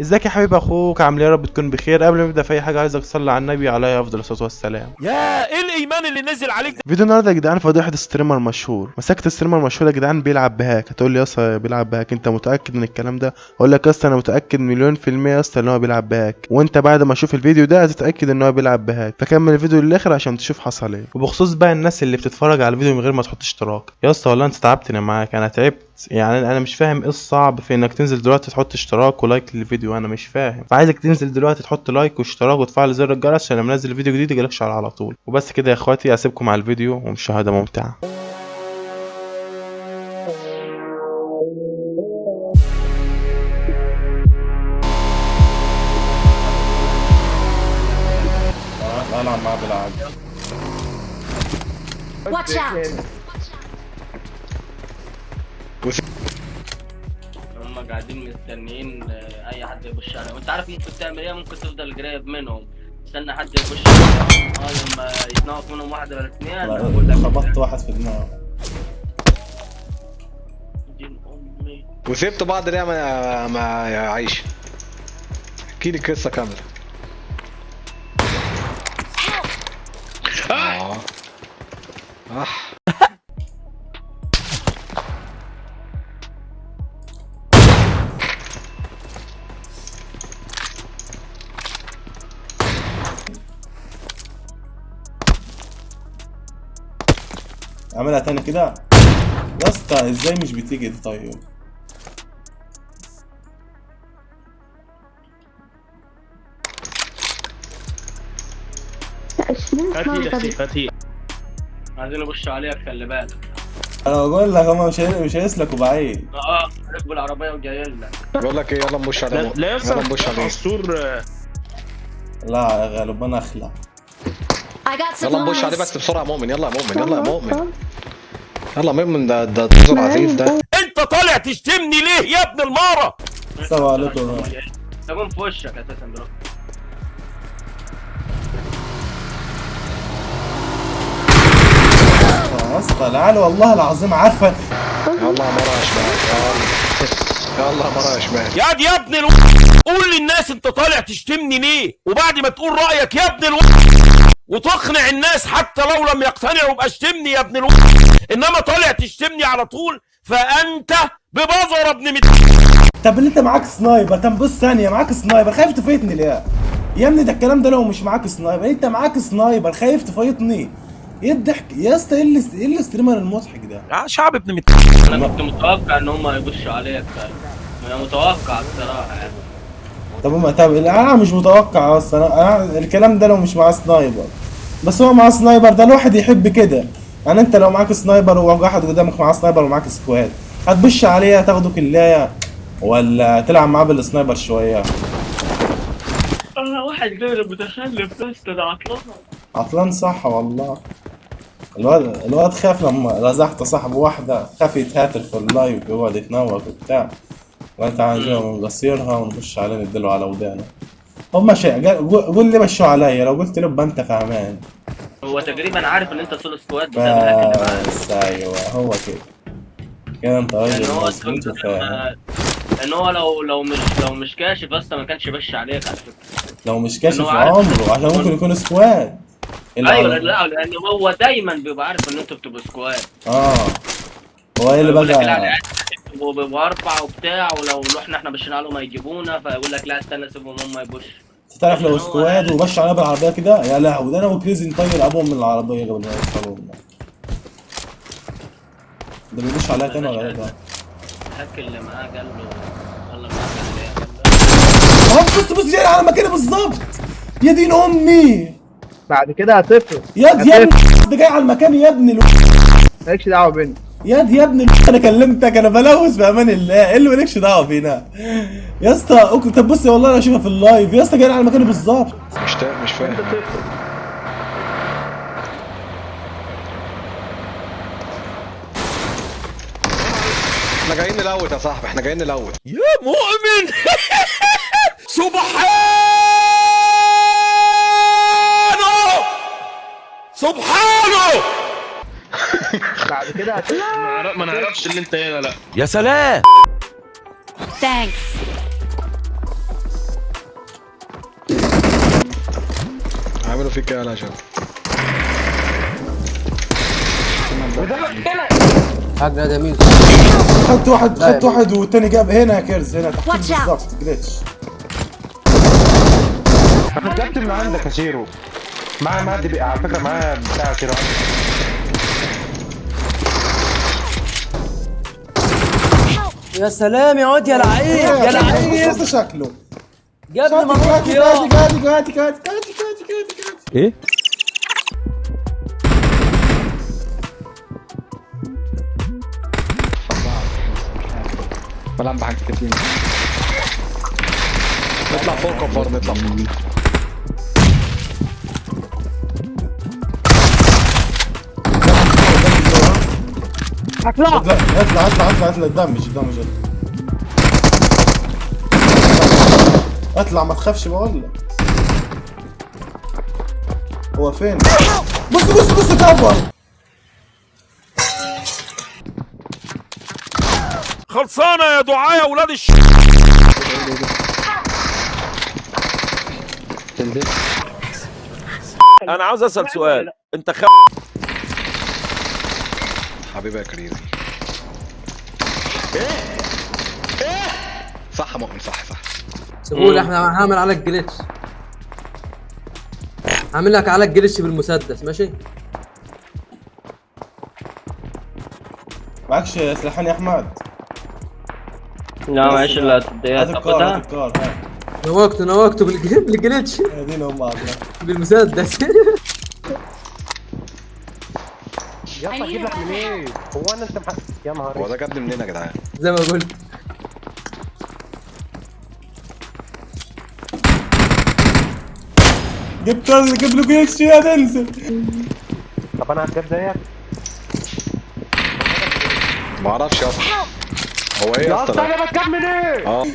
ازيك يا حبيب اخوك، عامل ايه؟ يا رب تكون بخير. قبل ما نبدا في اي حاجه عايزك تصلي على النبي عليه افضل الصلاه والسلام. يا ايه الايمان اللي نزل عليك ده؟ فيديو النهارده يا جدعان فضيحه ستريمر مشهور. مسكت ستريمر مشهور يا جدعان بيلعب بهاك. هتقول لي يا اسطى بيلعب بهاك، انت متاكد من الكلام ده؟ اقول لك يا اسطى انا متاكد مليون في الميه يا اسطى ان هو بيلعب بهاك، وانت بعد ما تشوف الفيديو ده هتتاكد ان هو بيلعب بهاك. فكمل الفيديو للاخر عشان تشوف حصل ايه. وبخصوص بقى الناس اللي بتتفرج على الفيديو من غير ما تحط اشتراك، يا اسطى والله انت تعبتني معاك، انا تعبت. يعني انا مش فاهم ايه الصعب في انك تنزل دلوقتي تحط اشتراك ولايك للفيديو، انا مش فاهم. فعايزك تنزل دلوقتي تحط لايك واشتراك وتفعل زر الجرس عشان لما انزل فيديو جديد يجيلك شعار على طول. وبس كده يا اخواتي، اسيبكم على الفيديو ومشاهده ممتعه. العب معاه بالعاب. Watch out! هم قاعدين مستنيين اي حد يخش عليهم. وانت عارف ممكن تعمل ايه؟ ممكن تفضل قريب منهم تستنى حد يخش عليهم. لما يتناقص منهم واحد ولا اثنين اقول لك خبطت واحد في دماغه. دين امي. وسبتوا بعض ليه ما عايش؟ احكي لي قصه كامله. اه اعملها تاني كده يا اسطى. ازاي مش بتيجي دي؟ طيب هاتي عايزين يخشوا عليك، خلي بالك. انا بقول لك هم مش هيسلكوا بعيد. ركبوا العربيه وجايين لك. بقول لك ايه، يلا نبش عليه. لا يلا نبش عليه. عصفور. لا يا غالب انا اخلع. I got يلا نبش عليه supplies. بس بسرعه. مؤمن يلا يا مؤمن، يلا يا مؤمن، يلا مؤمن. ده تزور عزيز ده. انت طالع تشتمني ليه يا ابن المارة؟ السلام عليكم. تقوم في وشك اساسا دلوقتي. يا اسطى العيال والله العظيم عارفه. يلا مرة يا شمال، يلا مرة يا شمال. يا ابن قول للناس انت طالع تشتمني ليه؟ وبعد ما تقول رأيك يا ابن وتقنع الناس حتى لو لم يقتنعوا باشتمني يا ابن انما طالع تشتمني على طول، فانت ببزر ابن طب اللي انت معاك سنايبر، طب بص ثانيه، معاك سنايبر خايف تفايتني ليه؟ يا ابني ده الكلام ده لو مش معاك سنايبر. انت معاك سنايبر خايف تفايتني؟ ايه الضحك يا اسطى؟ ايه الاستريمر المضحك ده؟ شعب ابن انا كنت متوقع ان هم يخشوا عليك. انا متوقع الصراحه يعني. طب انا مش متوقع اصلا. أنا الكلام ده لو مش معاه سنايبر. بس هو معاه سنايبر، ده الواحد يحب كده. يعني انت لو معاك سنايبر وواحد قدامك معاه سنايبر ومعاك سكواد، هتبش عليه تاخده كلايه ولا تلعب معاه بالسنايبر شويه؟ واحد غير متخلف بس ده عطلان. عطلان صح والله. الواد خاف لما رزحت صاحبه واحده، خاف يتهاتر في اللايف ويقعد يتنوك وبتاع. وانت عايزين نقصيرها ونخش عليه نديله على ودانه. هما قول لي مشوا عليا، لو قلت له يبقى انت فاهمان. هو تقريبا عارف ان انت سولو سكواد بسبب الهاك اللي معاه. بس ايوه هو كده. كده انت يعني راجل هو مظبوط وفاهم. ان هو لو مش كاشف اصلا ما كانش بش عليك على فكره. لو مش كاشف إن هو عارف عمره، عشان ممكن يكون سكواد. ايوه لا لان هو دايما بيبقى عارف ان انتوا بتبقوا سكواد. هو ايه اللي يقول لك لا بقى؟ بيبقوا اربعه وبتاع، ولو احنا بشينا عليهم هيجيبونا، فيقول لك لا استنى سيبهم هم يبوش. تعرف لو سكواد وبش عليها بالعربيه كده، يا لهوي ده انا وكريزي نطير ابوهم من العربيه قبل ما يوصلوا لنا. ده بيبش عليها تاني ولا ايه ده؟ الهاك اللي معاه قال له والله معاك عليها. قال له بص جاي على مكاني بالظبط. يا دين امي. بعد كده هتفرق. يا ابني ده جاي على المكان يا ابني. مالكش دعوه بينا. يا ابني انا كلمتك، انا بلوث بامان الله. ايه اللي مالكش دعوه فينا يا اسطى؟ طب بص والله انا اشوفها في اللايف يا اسطى، جاي على مكاني بالظبط. مش فاهم. احنا جايين نلوت يا صاحبي، احنا جايين نلوت. يا مؤمن سبحانه بعد كده هتفرق. ما نعرفش اللي انت هنا. لا يا سلام. Thanks. بيعملوا فيك ايه يا شباب؟ حقنا جميل. خدت واحد والتاني جاب هنا يا كيرز، هنا تحت Watch out. بالظبط جليتش. جبت من عندك يا شيرو. معاه دي على فكره، معاه بتاع شيرو. يا سلام يا واد يا لعيب يا لعيب. بص شكله جاب لي غادي منطقي. غادي غادي غادي غادي ايه؟ بلعب بحاجات كتير. نطلع فوق كفار، نطلع فوق. اطلع دمج اطلع ما تخافش بقول لك. هو فين؟ بص كفر. خلصانه يا دعاء يا ولاد انا عاوز اسال سؤال، انت حبيبي يا كريزي. صح يا مؤمن، صح. سيبولي احنا هعمل عليك جليتش. هعمل لك عليك جليتش بالمسدس ماشي؟ معكش سلاحين يا احمد؟ لا معلش الا تبديات تاخدها. الكار نوقته بالجليتش هذين هم بالمسدس. يلا اجيب لك منين؟ هو انا انت يا نهار هو ده جاب لي منين يا جدعان؟ زي ما قلت. جبت له جيش يا تنزل. طب انا هتجيب زيك. ما اعرفش يا اسطى. هو ايه يا اسطى؟ انا بتجيب منين؟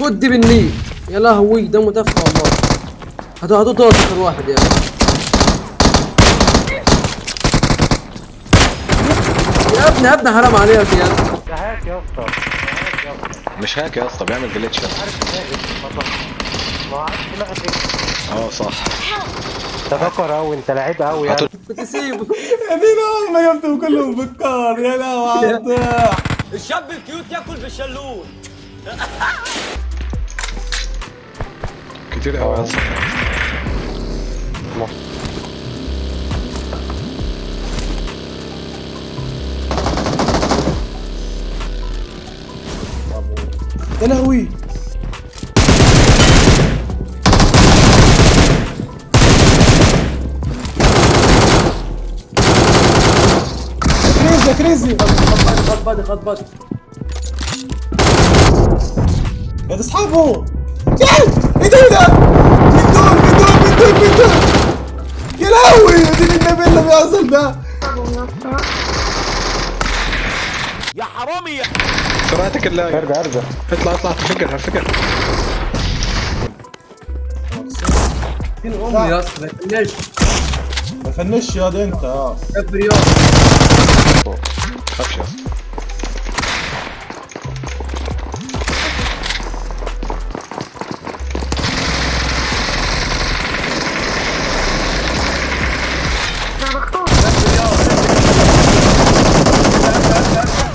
خد دي بالنيل. يا لهوي ده متفق والله. هاتوا طاس اخر واحد يا يا ابني حرام عليك يا ابني. ده هاك يا اسطى. مش هاك يا اسطى، بيعمل جليتش يا اسطى. ما عارف دماغك ايه. صح. انت ذكر قوي، انت لعيب قوي يعني. بتسيبه. يا دين ما جبتهم كلهم بالكار. يا لهوي الشاب الكيوت ياكل بالشلوت. كتير قوي يا اسطى. يا لهوي. كريزي خد بدي. يا ده اصحابه. ايه ده؟ مين دول؟ يا لهوي يا دين النبي اللي بيحصل ده. يا حرامي يا سرعتك الله. ارجع اطلع فكر. فين امي يا اسطى؟ ما تقلقش. ما فنش يا ده انت. كبر يا خافش يا اسطى.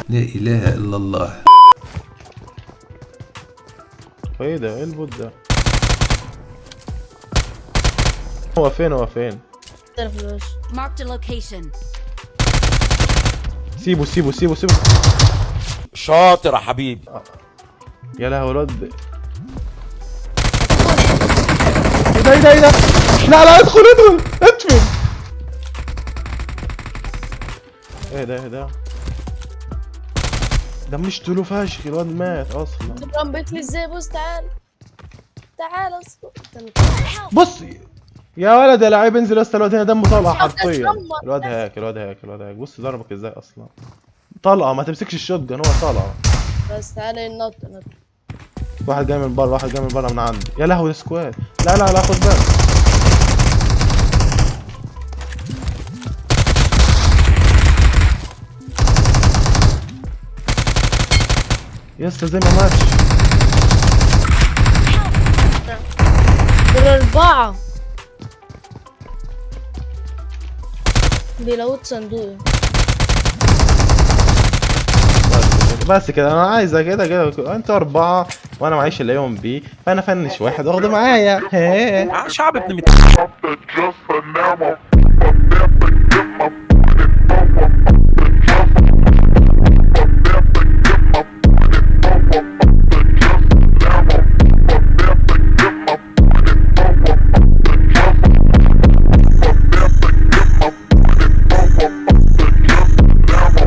لا إله إلا الله. ايه ده؟ ايه البوت ده؟ هو فين؟ Marked a location. سيبه شاطر يا حبيبي. يا لهوي الواد. ايه ده؟ لا ادخل ادفن. ايه ده؟ ده مش طوله فشخ، الواد مات اصلا. تبقى بيت لي ازاي؟ بص تعال اصبر. بص يا ولد يا لعيب، انزل يا اسطى. الواد هنا دمه طلقه حرفيا. الواد هاك. بص ضربك ازاي اصلا. طلقه، ما تمسكش الشوت جن، هو طلقه. بس تعالى نط. واحد جاي من بره من عندي. يا لهوي سكواد. لا خد بالك يا اسطى، زي ما ماتش. دول 4. بيلوت صندوق. بس كده انا عايزه كده انتوا 4 وانا معيش الا يوم بي، فانا فنش واحد واخده معايا. شعب ابن